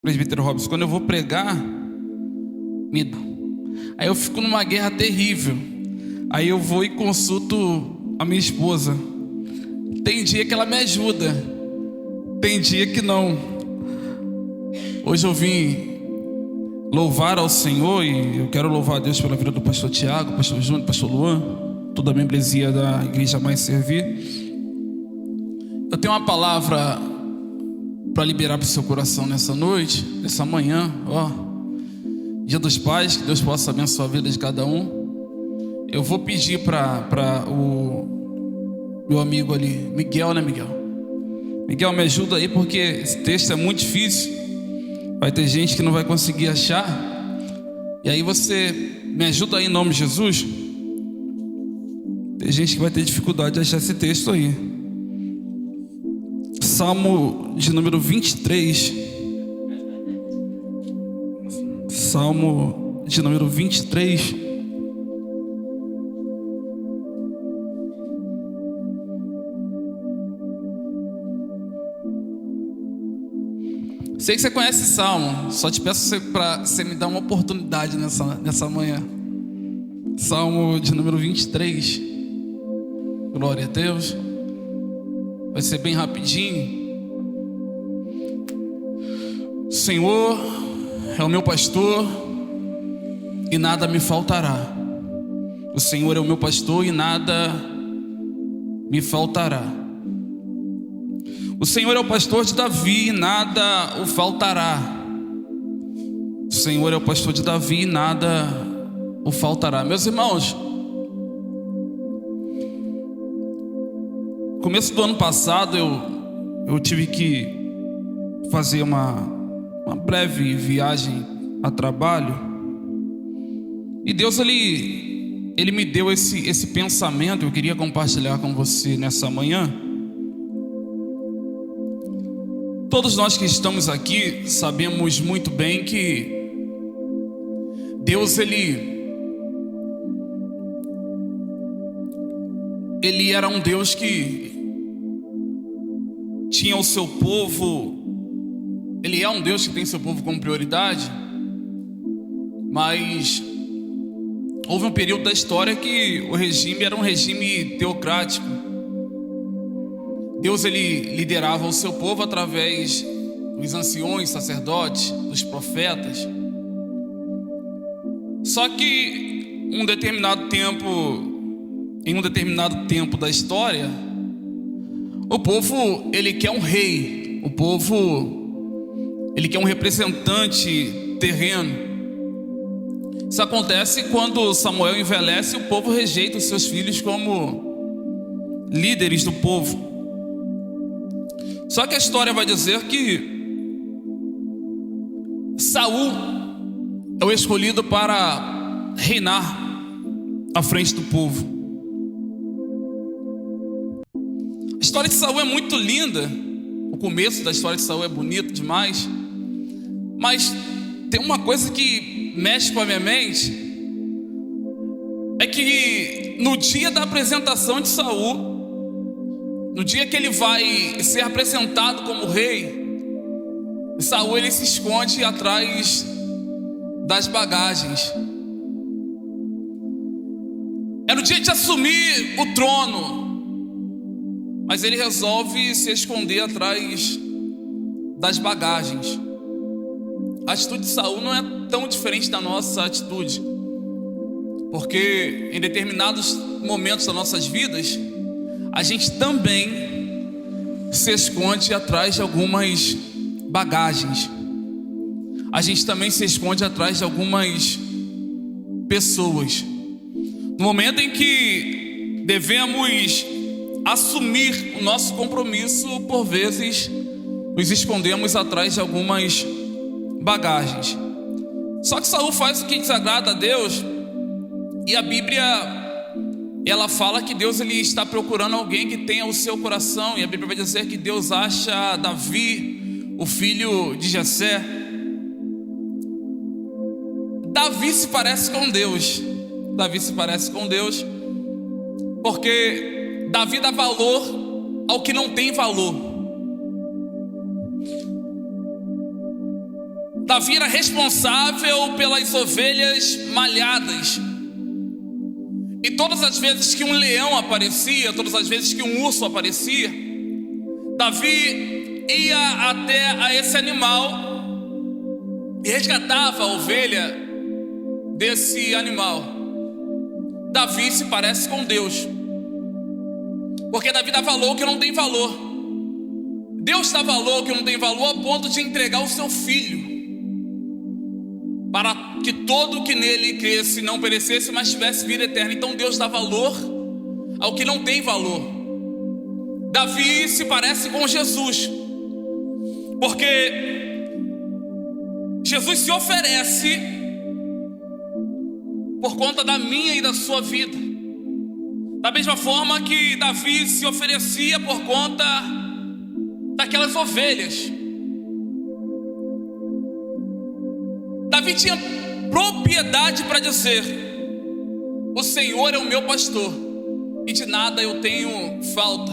Presbítero Robson, quando eu vou pregar, aí eu fico numa guerra terrível. Aí eu vou e consulto a minha esposa. Tem dia que ela me ajuda, tem dia que não. Hoje eu vim louvar ao Senhor e eu quero louvar a Deus pela vida do pastor Tiago, pastor Júnior, pastor Luan, toda a membresia da Igreja Mais Servir. Eu tenho uma palavra para liberar para o seu coração nessa noite, nessa manhã, Dia dos Pais, que Deus possa abençoar a vida de cada um. Eu vou pedir para o meu amigo ali, Miguel, né, Miguel? Miguel, me ajuda aí, porque esse texto é muito difícil. Vai ter gente que não vai conseguir achar. E aí você me ajuda aí em nome de Jesus. Tem gente que vai ter dificuldade de achar esse texto aí. Salmo de número 23. Salmo de número 23. Sei que você conhece esse salmo, só te peço para você me dar uma oportunidade nessa manhã. Salmo de número 23. Glória a Deus. Vai ser bem rapidinho. O Senhor é o meu pastor e nada me faltará. O Senhor é o meu pastor e nada me faltará. O Senhor é o pastor de Davi e nada o faltará. O Senhor é o pastor de Davi e nada o faltará. Meus irmãos, começo do ano passado eu tive que fazer uma breve viagem a trabalho. E Deus ele me deu esse pensamento. Eu queria compartilhar com você nessa manhã. Todos nós que estamos aqui sabemos muito bem que Deus ele era um Deus que tinha o seu povo. Ele é um Deus que tem seu povo como prioridade. Mas houve um período da história que o regime era um regime teocrático. Deus ele liderava o seu povo através dos anciões, sacerdotes, dos profetas. Só que em um determinado tempo da história, o povo ele quer um rei, o povo ele quer um representante terreno. Isso acontece quando Samuel envelhece e o povo rejeita os seus filhos como líderes do povo. Só que a história vai dizer que Saul é o escolhido para reinar à frente do povo. A história de Saul é muito linda. O começo da história de Saul é bonito demais. Mas tem uma coisa que mexe com a minha mente. É que no dia da apresentação de Saul, no dia que ele vai ser apresentado como rei, Saul ele se esconde atrás das bagagens. Era o dia de assumir o trono, mas ele resolve se esconder atrás das bagagens. A atitude de Saul não é tão diferente da nossa atitude, porque em determinados momentos das nossas vidas a gente também se esconde atrás de algumas bagagens. A gente também se esconde atrás de algumas pessoas. No momento em que devemos assumir o nosso compromisso, por vezes nos escondemos atrás de algumas bagagens. Só que Saul faz o que desagrada a Deus, e a Bíblia ela fala que Deus ele está procurando alguém que tenha o seu coração. E a Bíblia vai dizer que Deus acha Davi, o filho de Jessé. Davi se parece com Deus. Davi se parece com Deus porque Davi dá valor ao que não tem valor. Davi era responsável pelas ovelhas malhadas. E todas as vezes que um leão aparecia, todas as vezes que um urso aparecia, Davi ia até a esse animal e resgatava a ovelha desse animal. Davi se parece com Deus, porque Davi dá valor que não tem valor. Deus dá valor que não tem valor a ponto de entregar o seu filho, para que todo o que nele cresce não perecesse, mas tivesse vida eterna. Então Deus dá valor ao que não tem valor. Davi se parece com Jesus, porque Jesus se oferece por conta da minha e da sua vida, da mesma forma que Davi se oferecia por conta daquelas ovelhas. Davi tinha propriedade para dizer: o Senhor é o meu pastor e de nada eu tenho falta.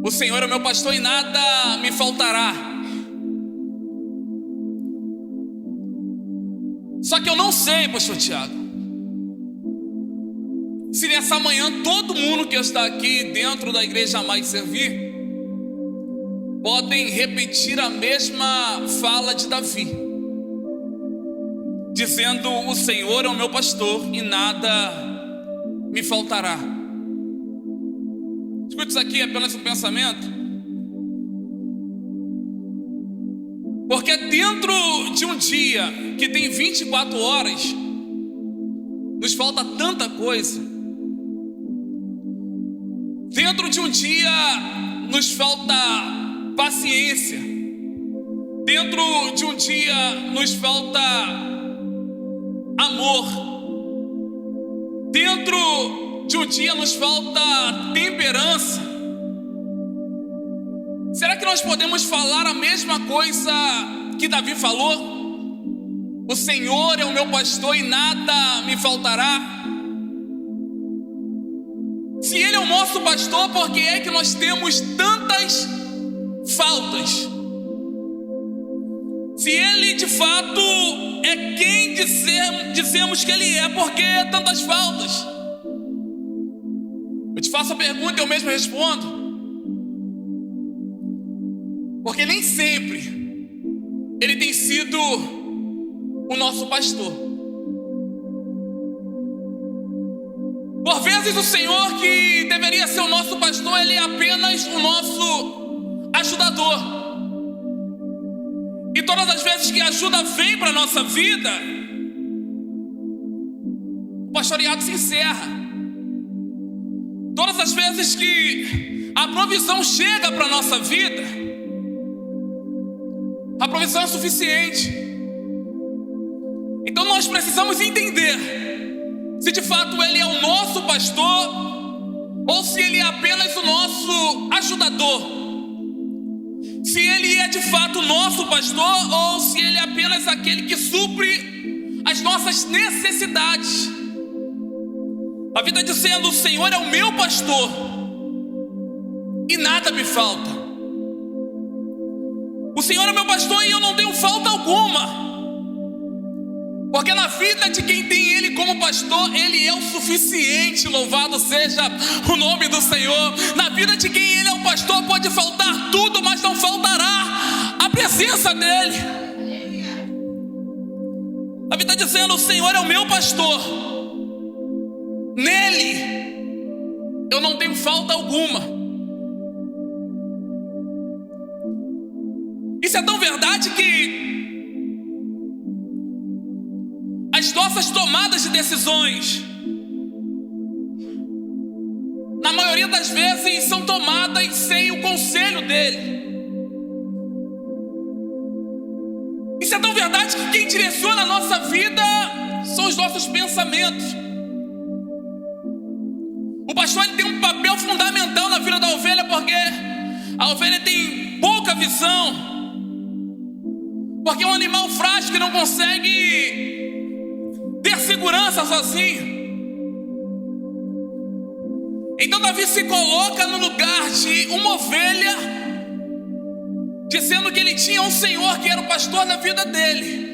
O Senhor é o meu pastor e nada me faltará. Só que eu não sei, pastor Tiago, se nessa manhã todo mundo que está aqui dentro da igreja Mais Servir podem repetir a mesma fala de Davi, dizendo: o Senhor é o meu pastor e nada me faltará. Escute, isso aqui é apenas um pensamento, porque dentro de um dia que tem 24 horas, nos falta tanta coisa. Dentro de um dia nos falta paciência. Dentro de um dia nos falta amor. Dentro de um dia nos falta temperança. Será que nós podemos falar a mesma coisa que Davi falou? O Senhor é o meu pastor e nada me faltará. Se Ele é o nosso pastor, por que é que nós temos tantas faltas? Se Ele de fato é quem dizemos que Ele é, por que tantas faltas? Eu te faço a pergunta e eu mesmo respondo: porque nem sempre Ele tem sido o nosso pastor. Por vezes o Senhor, que deveria ser o nosso pastor, Ele é apenas o nosso ajudador. E todas as vezes que a ajuda vem para a nossa vida, o pastoreado se encerra. Todas as vezes que a provisão chega para a nossa vida, a provisão é suficiente. Então nós precisamos entender se de fato Ele é o nosso pastor ou se Ele é apenas o nosso ajudador. Se Ele é de fato o nosso pastor ou se Ele é apenas aquele que supre as nossas necessidades. A vida dizendo: o Senhor é o meu pastor e nada me falta. O Senhor é meu pastor e eu não tenho falta alguma. Porque na vida de quem tem Ele como pastor, Ele é o suficiente. Louvado seja o nome do Senhor. Na vida de quem Ele é o pastor, pode faltar tudo, mas não faltará a presença dEle. A vida dizendo: o Senhor é o meu pastor, nele eu não tenho falta alguma. Isso é tão verdade que as nossas tomadas de decisões, na maioria das vezes, são tomadas sem o conselho dele. Isso é tão verdade que quem direciona a nossa vida são os nossos pensamentos. O pastor, ele tem um papel fundamental na vida da ovelha, porque a ovelha tem pouca visão, porque é um animal frágil que não consegue ter segurança sozinho. Então Davi se coloca no lugar de uma ovelha dizendo que ele tinha um Senhor que era o pastor da vida dele,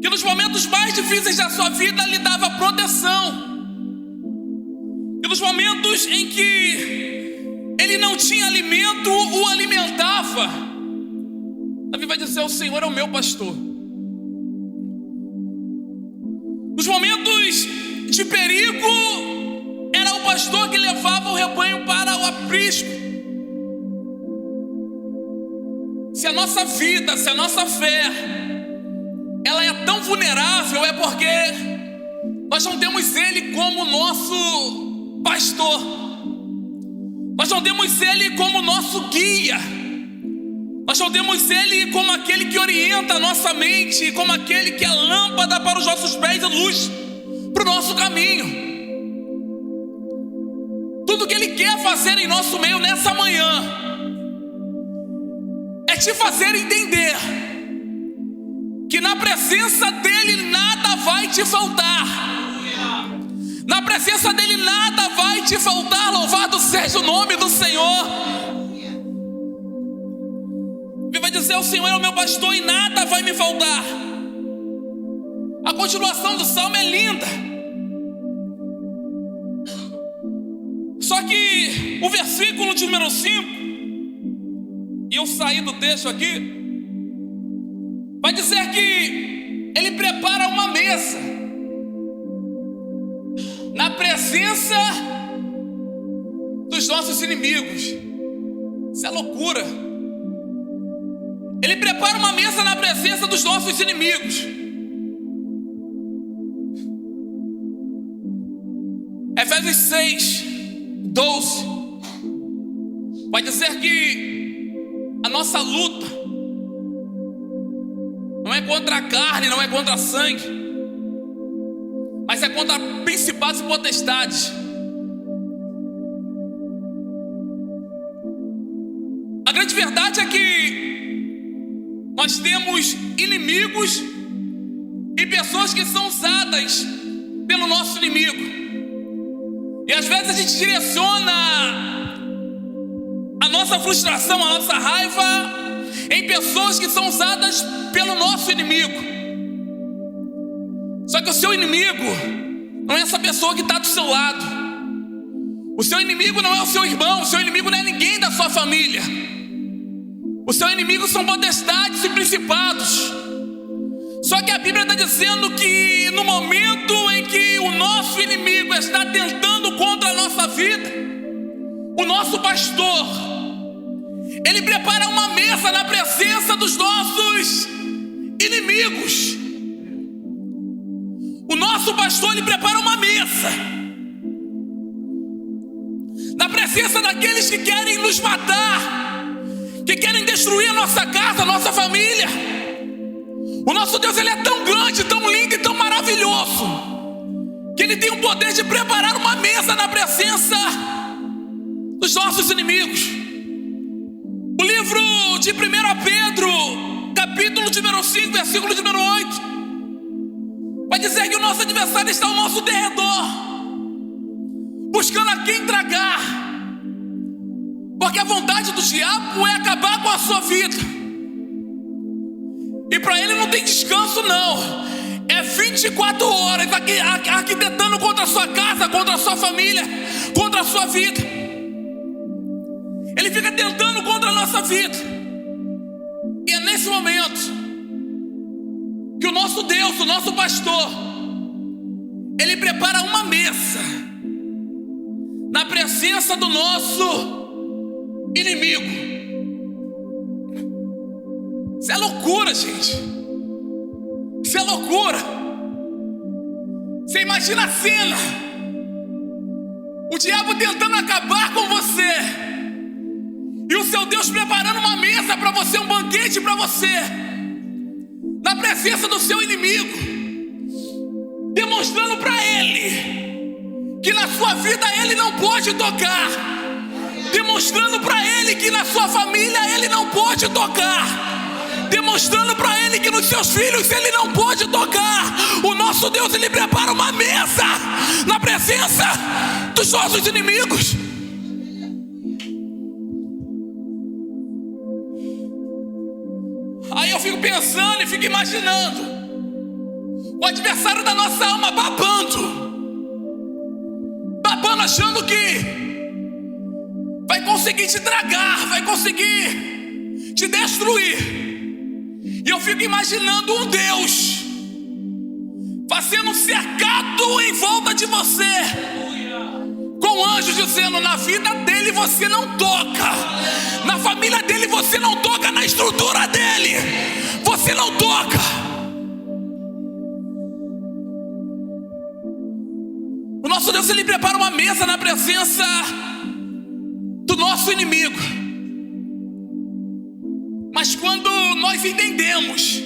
que nos momentos mais difíceis da sua vida lhe dava proteção, que nos momentos em que ele não tinha alimento, o alimentava. Davi vai dizer: o Senhor é o meu pastor. Nos momentos de perigo, era o pastor que levava o rebanho para o aprisco. Se a nossa vida, se a nossa fé, ela é tão vulnerável, é porque nós não temos Ele como nosso pastor, nós não temos Ele como nosso guia, nós não temos Ele como aquele que orienta a nossa mente, como aquele que é lâmpada para os nossos pés e luz para o nosso caminho. Tudo que Ele quer fazer em nosso meio nessa manhã é te fazer entender que na presença dEle nada vai te faltar. Na presença dEle nada vai te faltar. Louvado seja o nome do Senhor. Ele vai dizer: o Senhor é o meu pastor e nada vai me faltar. A continuação do salmo é linda. Só que o versículo de número 5, e eu saí do texto aqui, vai dizer que ele prepara uma mesa na presença dos nossos inimigos. Isso é loucura. Ele prepara uma mesa na presença dos nossos inimigos. Efésios 6, 12 vai dizer que a nossa luta não é contra a carne, não é contra a sangue, mas é contra principados e potestades. A grande verdade é que nós temos inimigos e pessoas que são usadas pelo nosso inimigo. E às vezes a gente direciona a nossa frustração, a nossa raiva em pessoas que são usadas pelo nosso inimigo. Só que o seu inimigo não é essa pessoa que está do seu lado. O seu inimigo não é o seu irmão. O seu inimigo não é ninguém da sua família. O seu inimigo são potestades e principados. Só que a Bíblia está dizendo que no momento em que o nosso inimigo está tentando contra a nossa vida, o nosso pastor, ele prepara uma mesa na presença dos nossos inimigos. O nosso pastor, ele prepara uma mesa na presença daqueles que querem nos matar, que querem destruir a nossa casa, a nossa família. O nosso Deus, ele é tão grande, tão lindo e tão maravilhoso, que ele tem o poder de preparar uma mesa na presença dos nossos inimigos. O livro de 1 Pedro, capítulo número 5, versículo número 8, vai dizer que o nosso adversário está ao nosso derredor, buscando a quem tragar, porque a vontade do diabo é acabar com a sua vida. E para ele não tem descanso não. É 24 horas arquitetando contra a sua casa, contra a sua família, contra a sua vida. Ele fica tentando contra a nossa vida. E é nesse momento que o nosso Deus, o nosso pastor, ele prepara uma mesa na presença do nosso inimigo. Isso é loucura, gente. Isso é loucura. Você imagina a cena: o diabo tentando acabar com você, e o seu Deus preparando uma mesa para você, um banquete para você, na presença do seu inimigo, demonstrando para ele que na sua vida ele não pode tocar, demonstrando para ele que na sua família ele não pode tocar, demonstrando para ele que nos seus filhos ele não pode tocar. O nosso Deus, ele prepara uma mesa na presença dos nossos inimigos. fico pensando e fico imaginando o adversário da nossa alma babando, achando que vai conseguir te dragar, vai conseguir te destruir. E eu fico imaginando um Deus fazendo um cercado em volta de você, com anjos dizendo: na vida dele você não toca, na família dele você não toca, na estrutura dele você não toca. O nosso Deus, ele prepara uma mesa na presença do nosso inimigo. Mas quando nós entendemos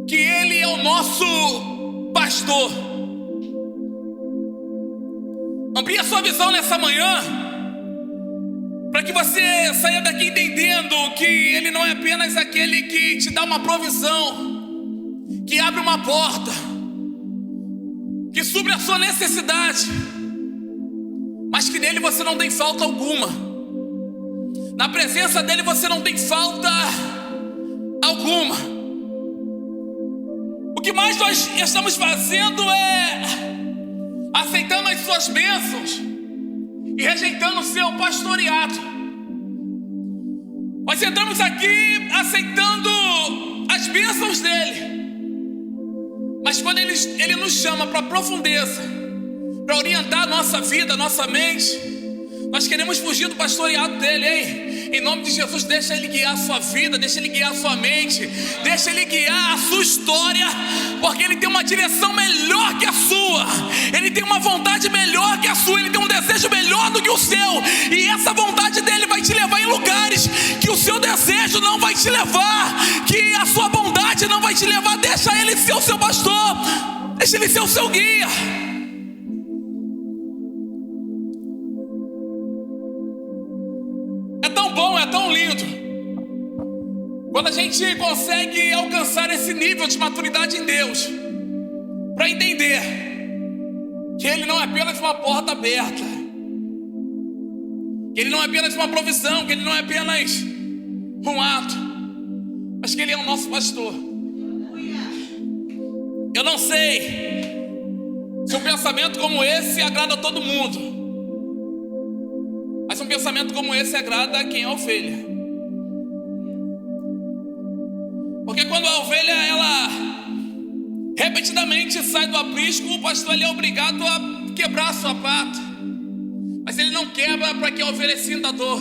que ele é o nosso pastor, amplie a sua visão nessa manhã, para que você saia daqui entendendo que ele não é apenas aquele que te dá uma provisão, que abre uma porta, que supre a sua necessidade, mas que nele você não tem falta alguma. Na presença dele você não tem falta alguma. O que mais nós estamos fazendo é aceitando as suas bênçãos e rejeitando o seu pastoreado. Nós entramos aqui aceitando as bênçãos dele, mas quando ele nos chama para a profundeza, para orientar a nossa vida, a nossa mente, nós queremos fugir do pastoreado dele. Ei, em nome de Jesus, deixa ele guiar a sua vida, deixa ele guiar a sua mente, deixa ele guiar a sua história, porque ele tem uma direção melhor que a sua, ele tem uma vontade melhor que a sua, ele tem um desejo melhor do que o seu, e essa vontade dele vai te levar em lugares que o seu desejo não vai te levar, que a sua bondade não vai te levar. Deixa ele ser o seu pastor, deixa ele ser o seu guia. É tão bom, é tão lindo quando a gente consegue alcançar esse nível de maturidade em Deus, para entender que ele não é apenas uma porta aberta, que ele não é apenas uma provisão, que ele não é apenas um ato, mas que ele é o nosso pastor. Eu não sei se um pensamento como esse agrada a todo mundo, mas um pensamento como esse agrada a quem é a ovelha. Porque quando a ovelha, ela repetidamente sai do aprisco, o pastor, ele é obrigado a quebrar a sua pata. Mas ele não quebra para que a ovelha sinta a dor.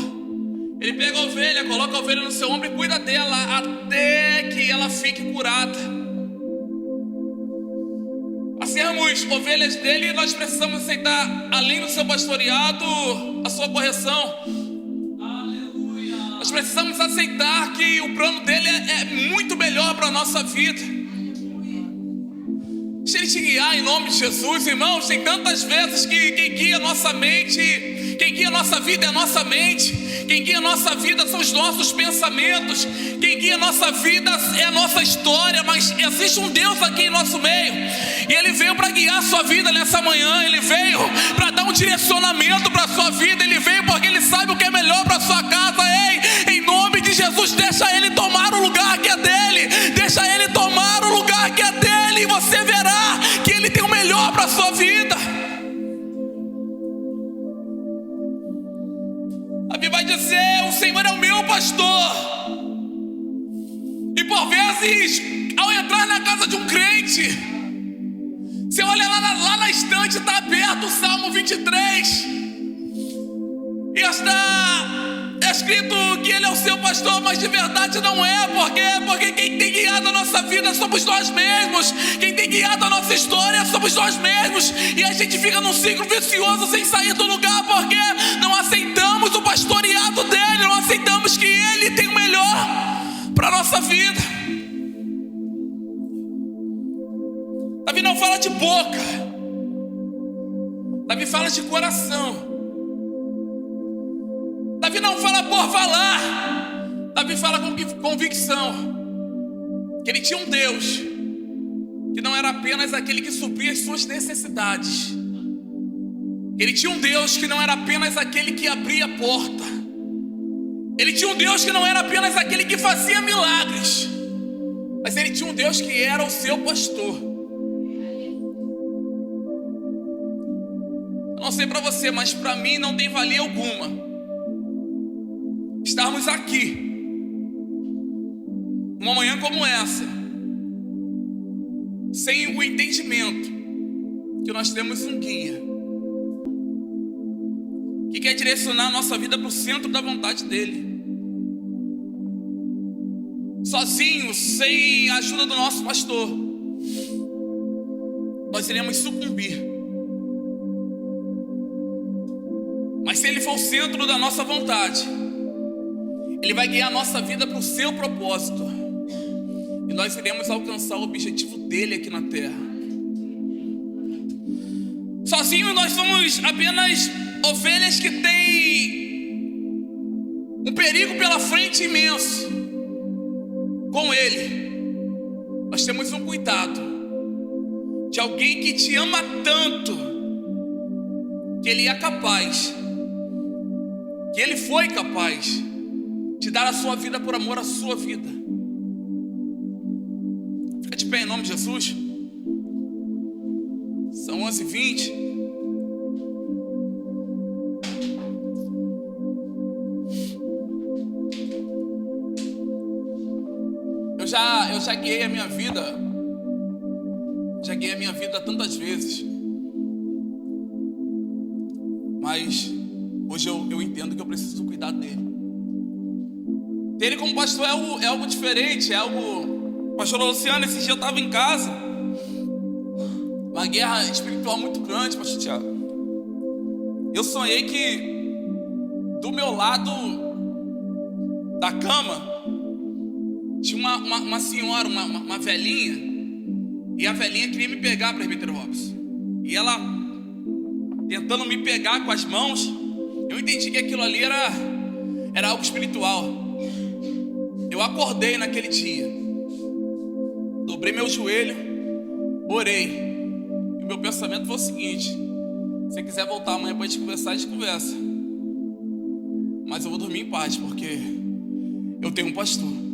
Ele pega a ovelha, coloca a ovelha no seu ombro e cuida dela até que ela fique curada. Para sermos ovelhas dele, nós precisamos aceitar, além do seu pastoreado, a sua correção. Aleluia. Nós precisamos aceitar que o plano dele é muito melhor para a nossa vida. Deixa ele te guiar em nome de Jesus. Irmãos, tem tantas vezes que quem guia a nossa mente, quem guia a nossa vida é a nossa mente, quem guia a nossa vida são os nossos pensamentos, quem guia a nossa vida é a nossa história. Mas existe um Deus aqui em nosso meio, e ele veio para guiar a sua vida nessa manhã. Ele veio para dar um direcionamento para a sua vida. Ele veio porque ele sabe o que é melhor para a sua casa. Ei, em nome de Jesus, deixa ele tomar o lugar que é dele, deixa ele tomar o lugar que é dele, e você verá que ele tem o melhor para a sua vida. Davi vai dizer: o Senhor é o meu pastor. E por vezes, ao entrar na casa de um crente, você olha lá na estante, está aberto o Salmo 23, e está escrito que ele é o seu pastor, mas de verdade não é. Porque quem tem guiado a nossa vida somos nós mesmos, quem tem guiado a nossa história somos nós mesmos, e a gente fica num ciclo vicioso sem sair do lugar, porque não aceitamos o pastoreado dele, não aceitamos que ele tem o melhor para a nossa vida. Davi não fala de boca, Davi fala de coração. Davi não fala por falar, Davi fala com convicção, que ele tinha um Deus que não era apenas aquele que supria as suas necessidades, ele tinha um Deus que não era apenas aquele que abria a porta, Ele tinha um Deus que não era apenas aquele que fazia milagres, mas ele tinha um Deus que era o seu pastor. Eu não sei para você, mas para mim não tem valia alguma estarmos aqui numa manhã como essa, sem o entendimento que nós temos um guia que quer direcionar a nossa vida para o centro da vontade dele. Sozinho, sem a ajuda do nosso pastor, nós iremos sucumbir. Mas se ele for o centro da nossa vontade, ele vai guiar a nossa vida para o seu propósito, e nós iremos alcançar o objetivo dele aqui na terra. Sozinho nós somos apenas ovelhas que têm um perigo pela frente imenso. Com ele, nós temos um cuidado de alguém que te ama tanto, que ele é capaz, que ele foi capaz de dar a sua vida por amor à sua vida. Fica de pé em nome de Jesus. São 11h20. Eu já guiei a minha vida. Já guiei a minha vida tantas vezes. Mas hoje eu entendo que eu preciso cuidar dele. Ter ele como pastor é algo diferente. É algo... Pastor Luciano, esse dia eu estava em casa. Uma guerra espiritual muito grande, pastor Tiago. Eu sonhei que do meu lado da cama tinha uma senhora, uma velhinha, e a velhinha queria me pegar, presbítero Robson. E ela tentando me pegar com as mãos, eu entendi que aquilo ali era algo espiritual. Eu acordei naquele dia, dobrei meu joelho, orei, e o meu pensamento foi o seguinte: se você quiser voltar amanhã para a gente conversar, a gente conversa, mas eu vou dormir em paz, porque eu tenho um pastor.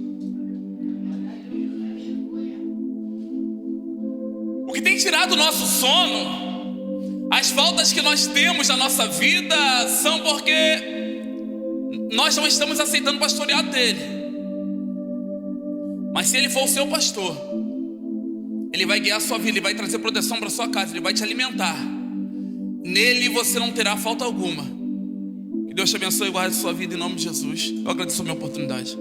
O que tem tirado o nosso sono, as faltas que nós temos na nossa vida, são porque nós não estamos aceitando o pastoreado dele. Mas se ele for o seu pastor, ele vai guiar a sua vida, ele vai trazer proteção para sua casa, ele vai te alimentar. Nele você não terá falta alguma. Que Deus te abençoe e guarde a sua vida em nome de Jesus. Eu agradeço a minha oportunidade.